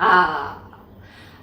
Ah,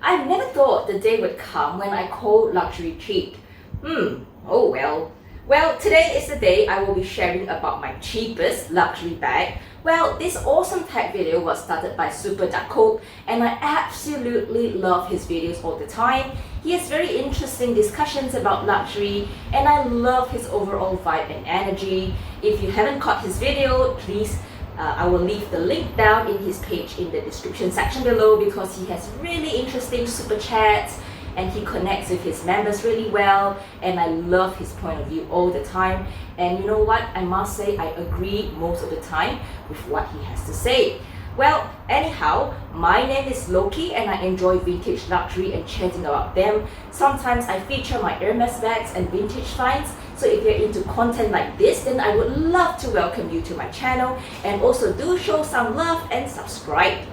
I never thought the day would come when I call luxury cheap. Oh well. Well, today is the day I will be sharing about my cheapest luxury bag. Well, this awesome tech video was started by Super Cope, and I absolutely love his videos all the time. He has very interesting discussions about luxury, and I love his overall vibe and energy. If you haven't caught his video, please I will leave the link down in his page in the description section below because he has really interesting super chats and he connects with his members really well, and I love his point of view all the time. And you know what, I must say I agree most of the time with what he has to say. Well, anyhow, my name is Lokie and I enjoy vintage luxury and chatting about them. Sometimes I feature my Hermes bags and vintage finds. So if you're into content like this, then I would love to welcome you to my channel, and also do show some love and subscribe.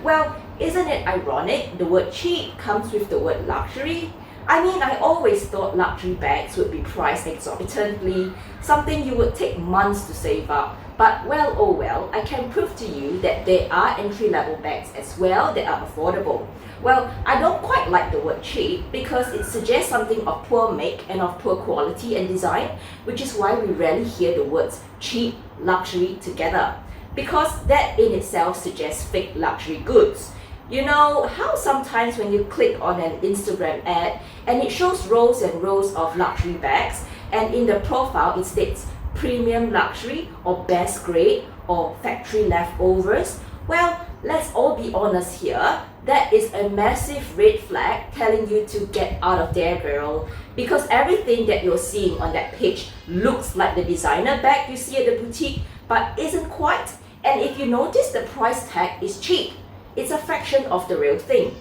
Well, isn't it ironic the word cheap comes with the word luxury? I mean, I always thought luxury bags would be priced exorbitantly, something you would take months to save up. But well, oh well, I can prove to you that there are entry-level bags as well that are affordable. Well, I don't quite like the word cheap because it suggests something of poor make and of poor quality and design, which is why we rarely hear the words cheap, luxury together, because that in itself suggests fake luxury goods. You know how sometimes when you click on an Instagram ad and it shows rows and rows of luxury bags, and in the profile it states premium luxury or best grade or factory leftovers? Well, let's all be honest here, that is a massive red flag telling you to get out of there, girl, because everything that you're seeing on that page looks like the designer bag you see at the boutique but isn't quite. And if you notice, the price tag is cheap. It's a fraction of the real thing.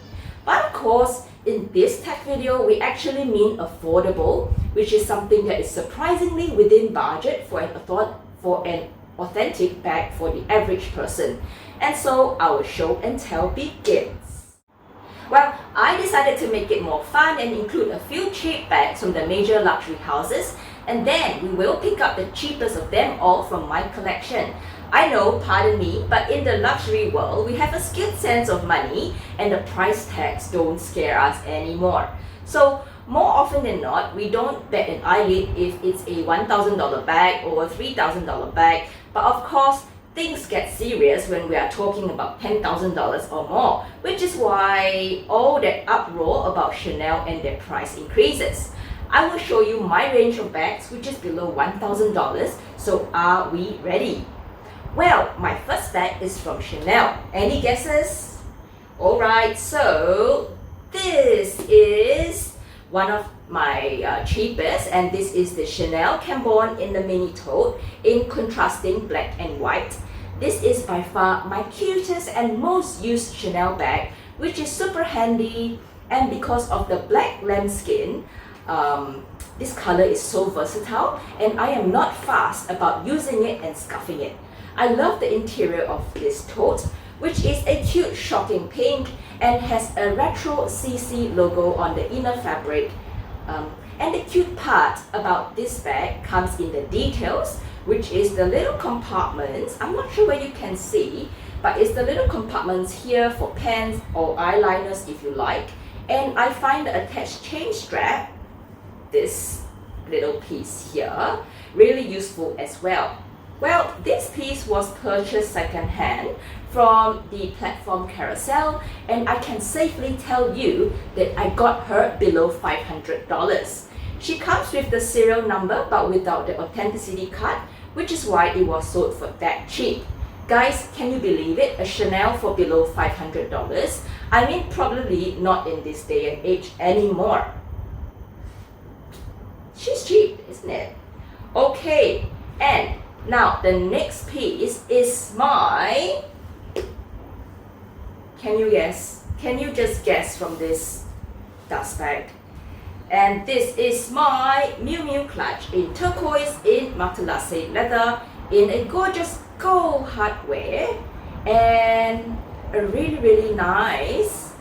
But of course, in this tech video, we actually mean affordable, which is something that is surprisingly within budget for an authentic bag for the average person. And so our show and tell begins. Well, I decided to make it more fun and include a few cheap bags from the major luxury houses, and then we will pick up the cheapest of them all from my collection. I know, pardon me, but in the luxury world, we have a skewed sense of money and the price tags don't scare us anymore. So more often than not, we don't bat an eyelid if it's a $1,000 bag or a $3,000 bag. But of course, things get serious when we are talking about $10,000 or more, which is why all that uproar about Chanel and their price increases. I will show you my range of bags which is below $1,000, so are we ready? Well, my first bag is from Chanel. Any guesses? Alright, so this is one of my cheapest, and this is the Chanel Cambon in the mini tote in contrasting black and white. This is by far my cutest and most used Chanel bag, which is super handy, and because of the black lambskin, this color is so versatile and I am not fast about using it and scuffing it. I love the interior of this tote, which is a cute shocking pink and has a retro CC logo on the inner fabric. And the cute part about this bag comes in the details, which is the little compartments. I'm not sure where you can see, but it's the little compartments here for pens or eyeliners if you like. And I find the attached chain strap, this little piece here, really useful as well. Well, this piece was purchased second-hand from the platform Carousel, and I can safely tell you that I got her below $500. She comes with the serial number but without the authenticity card, which is why it was sold for that cheap. Guys, can you believe it? A Chanel for below $500? I mean, probably not in this day and age anymore. She's cheap, isn't it? Okay, and now the next piece is my... Can you guess? Can you just guess from this dust bag? And this is my Miu Miu Clutch in turquoise, in matelassé leather, in a gorgeous gold hardware, and a really nice,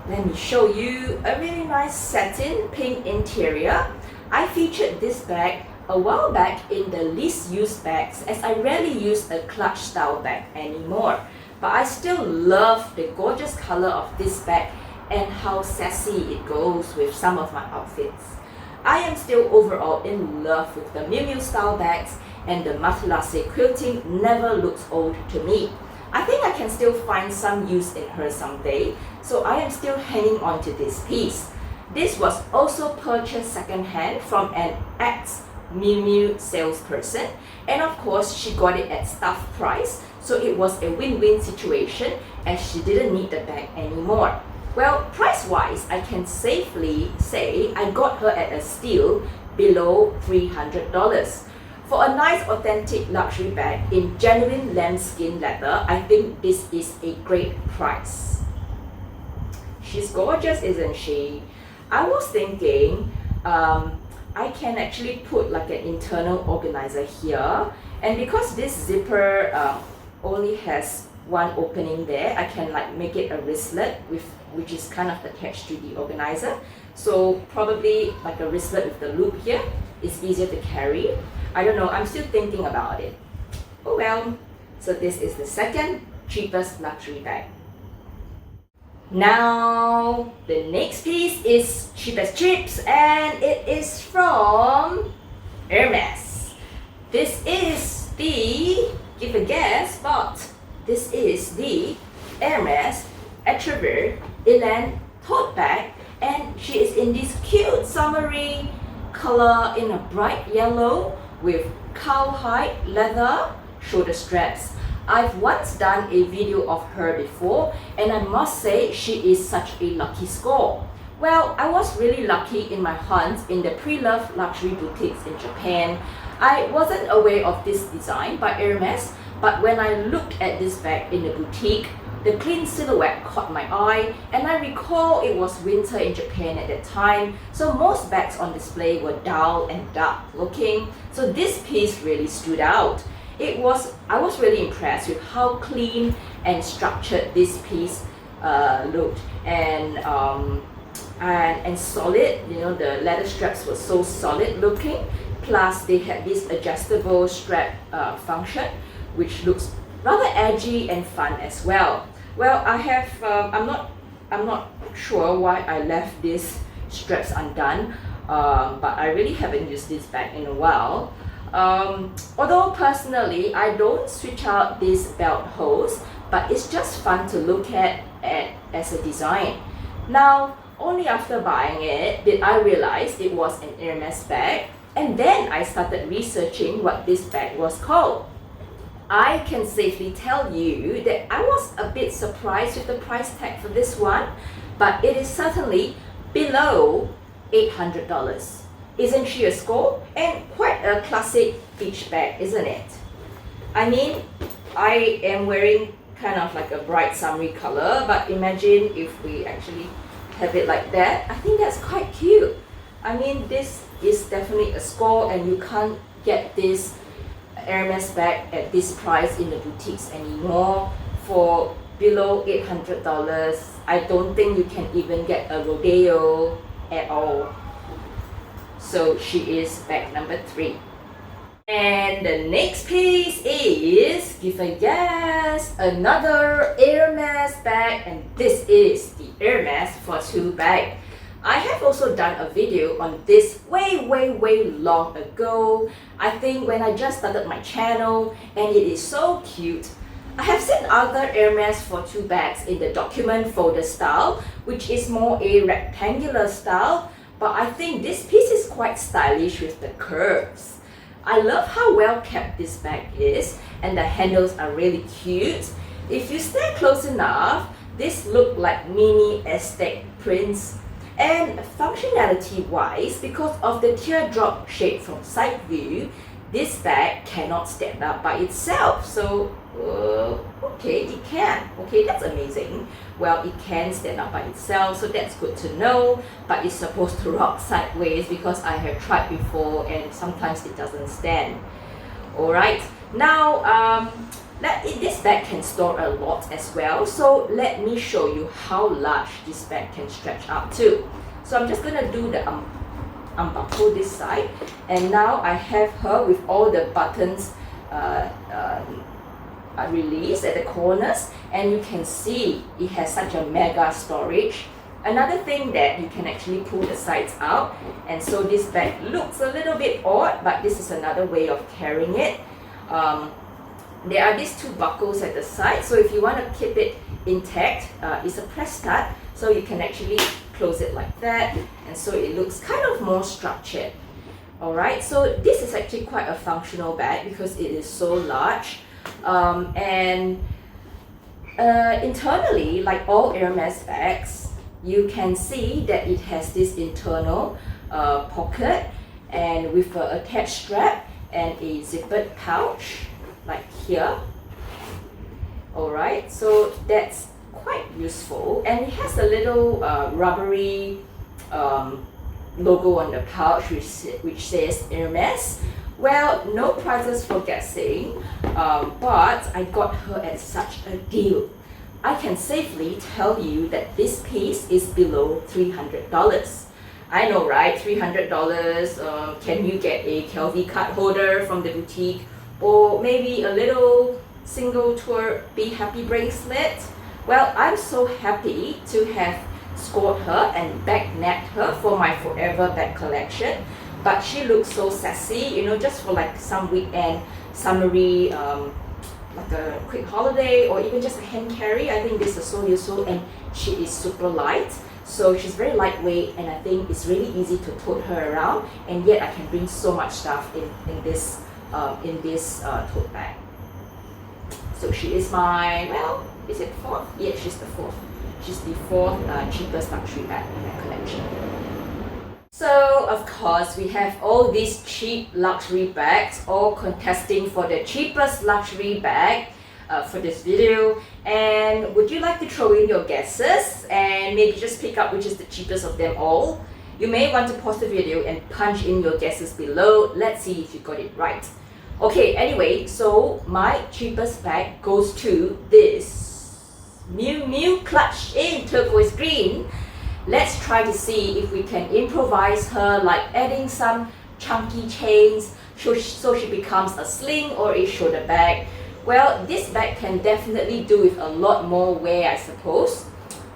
let me show you, a really nice satin pink interior. I featured this bag a while back in the least used bags, as I rarely use a clutch style bag anymore. but I still love the gorgeous color of this bag and how sassy it goes with some of my outfits. I am still overall in love with the Miu Miu style bags, and the matelasse quilting never looks old to me. I think I can still find some use in her someday, so I am still hanging on to this piece. This was also purchased second-hand from an ex-Miu Miu salesperson, and of course she got it at staff price, so it was a win-win situation as she didn't need the bag anymore. Well, price-wise, I can safely say I got her at a steal below $300. For a nice authentic luxury bag in genuine lambskin leather, I think this is a great price. She's gorgeous, isn't she? I was thinking I can actually put like an internal organizer here, and because this zipper only has one opening there, I can like make it a wristlet which is kind of attached to the organizer. So probably like a wristlet with the loop here is easier to carry. I don't know, I'm still thinking about it. Oh well. So this is the second cheapest luxury bag. Now the next piece is cheap as chips, and it is from Hermes. This is the, give a guess, but this is the Hermes Etriviere Elan tote bag, and she is in this cute summery color in a bright yellow with cowhide leather shoulder straps. I've once done a video of her before, and I must say she is such a lucky score. Well, I was really lucky in my hunt in the pre-loved luxury boutiques in Japan. I wasn't aware of this design by Hermes, but when I looked at this bag in the boutique, the clean silhouette caught my eye, and I recall it was winter in Japan at that time, so most bags on display were dull and dark looking, so this piece really stood out. I was really impressed with how clean and structured this piece looked, and solid. You know, the leather straps were so solid looking. Plus, they had this adjustable strap function, which looks rather edgy and fun as well. Well, I have I'm not sure why I left these straps undone, but I really haven't used this bag in a while. Although personally I don't switch out these belt holes, but it's just fun to look at as a design. Now, only after buying it did I realize it was an Hermes bag, and then I started researching what this bag was called. I can safely tell you that I was a bit surprised with the price tag for this one, but it is certainly below $800. Isn't she a score? And quite a classic beach bag, isn't it? I mean, I am wearing kind of like a bright summery color, but imagine if we actually have it like that. I think that's quite cute. I mean, this is definitely a score, and you can't get this Hermes bag at this price in the boutiques anymore. For below $800, I don't think you can even get a Rodeo at all. So she is bag number 3. And the next piece is, give a guess, another Hermes bag, and this is the Hermes for 2 bag. I have also done a video on this way long ago. I think when I just started my channel, and it is so cute. I have seen other Hermes for 2 bags in the document folder style, which is more a rectangular style, but I think this piece is quite stylish with the curves. I love how well kept this bag is, and the handles are really cute. If you stare close enough, this look like mini Aztec prints. And functionality wise, because of the teardrop shape from side view, this bag cannot stand up by itself. So, okay, it can. Okay, that's amazing. Well, it can stand up by itself, so that's good to know. But it's supposed to rock sideways because I have tried before and sometimes it doesn't stand. Alright, now this bag can store a lot as well. So let me show you how large this bag can stretch up to. So I'm just gonna do the unbuckle this side, and now I have her with all the buttons released at the corners, and you can see it has such a mega storage. Another thing that you can actually pull the sides out, and so this bag looks a little bit odd, but this is another way of carrying it. There are these two buckles at the side, so if you want to keep it intact, it's a press stud, so you can actually close it like that, and so it looks kind of more structured. Alright, so this is actually quite a functional bag because it is so large, and internally, like all Hermes bags, you can see that it has this internal pocket and with an attached strap and a zippered pouch like here. Alright, so that's quite useful, and it has a little rubbery logo on the pouch which says Hermes. Well, no prizes for guessing, but I got her at such a deal. I can safely tell you that this piece is below $300. I know, right? $300. Can you get a Kelvy card holder from the boutique, or maybe a little single tour Be Happy bracelet? Well, I'm so happy to have scored her and bag-nabbed her for my forever bag collection. But she looks so sassy, you know, just for like some weekend summery, like a quick holiday, or even just a hand carry. I think this is so useful, and she is super light. So she's very lightweight, and I think it's really easy to tote her around, and yet I can bring so much stuff in this tote bag. So she is my, well, is it fourth? Yeah, she's the fourth. She's the fourth cheapest luxury bag in my collection. So of course we have all these cheap luxury bags all contesting for the cheapest luxury bag for this video. And would you like to throw in your guesses and maybe just pick up which is the cheapest of them all? You may want to pause the video and punch in your guesses below. Let's see if you got it right. Okay, anyway, so my cheapest bag goes to this Miu Miu Clutch in turquoise green. Let's try to see if we can improvise her, like adding some chunky chains so she becomes a sling or a shoulder bag. Well, this bag can definitely do with a lot more wear, I suppose.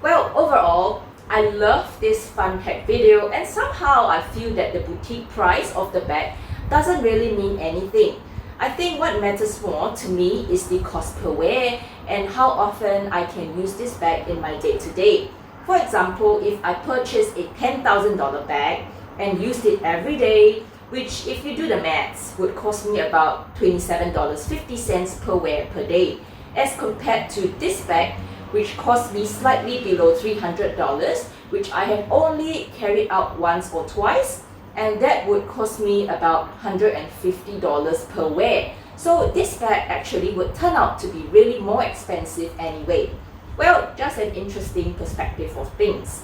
Well, overall, I love this fun tech video, and somehow I feel that the boutique price of the bag doesn't really mean anything. I think what matters more to me is the cost per wear and how often I can use this bag in my day-to-day. For example, if I purchase a $10,000 bag and used it every day, which if you do the maths would cost me about $27.50 per wear per day, as compared to this bag which cost me slightly below $300, which I have only carried out once or twice, and that would cost me about $150 per wear. So this bag actually would turn out to be really more expensive anyway. Well, just an interesting perspective of things.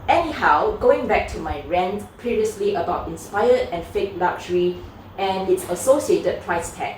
Anyhow, going back to my rant previously about inspired and fake luxury and its associated price tag.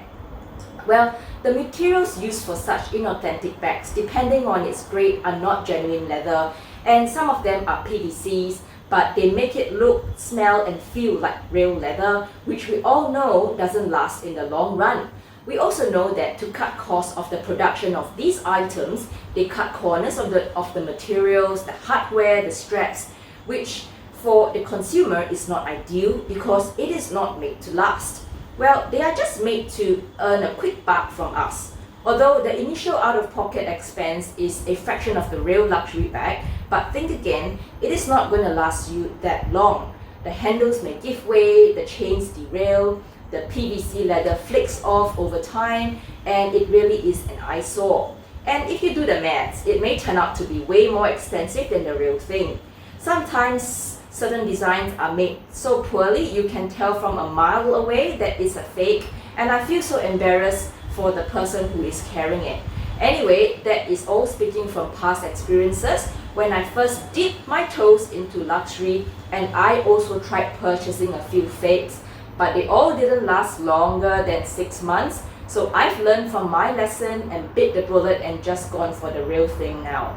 Well, the materials used for such inauthentic bags, depending on its grade, are not genuine leather, and some of them are PVCs, but they make it look, smell and feel like real leather, which we all know doesn't last in the long run. We also know that to cut costs of the production of these items, they cut corners of the materials, the hardware, the straps, which for the consumer is not ideal because it is not made to last. Well, they are just made to earn a quick buck from us. Although the initial out-of-pocket expense is a fraction of the real luxury bag, but think again, it is not going to last you that long. The handles may give way, the chains derail, the PVC leather flakes off over time, and it really is an eyesore. And if you do the maths, it may turn out to be way more expensive than the real thing. Sometimes certain designs are made so poorly you can tell from a mile away that it's a fake, and I feel so embarrassed for the person who is carrying it. Anyway, that is all speaking from past experiences when I first dipped my toes into luxury, and I also tried purchasing a few fakes, but they all didn't last longer than 6 months. So I've learned from my lesson and bit the bullet and just gone for the real thing now.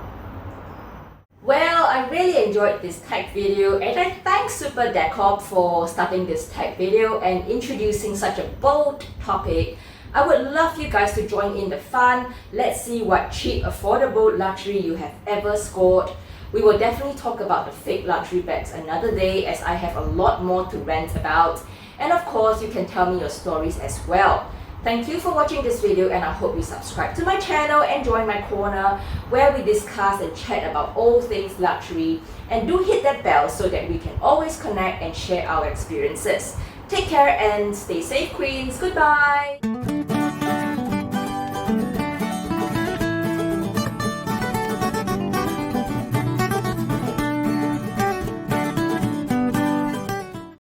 Well, I really enjoyed this tech video, and I thank Super Decor for starting this tech video and introducing such a bold topic. I would love you guys to join in the fun. Let's see what cheap, affordable luxury you have ever scored. We will definitely talk about the fake luxury bags another day, as I have a lot more to rant about. And of course, you can tell me your stories as well. Thank you for watching this video, and I hope you subscribe to my channel and join my corner where we discuss and chat about all things luxury. And do hit that bell so that we can always connect and share our experiences. Take care and stay safe, Queens. Goodbye.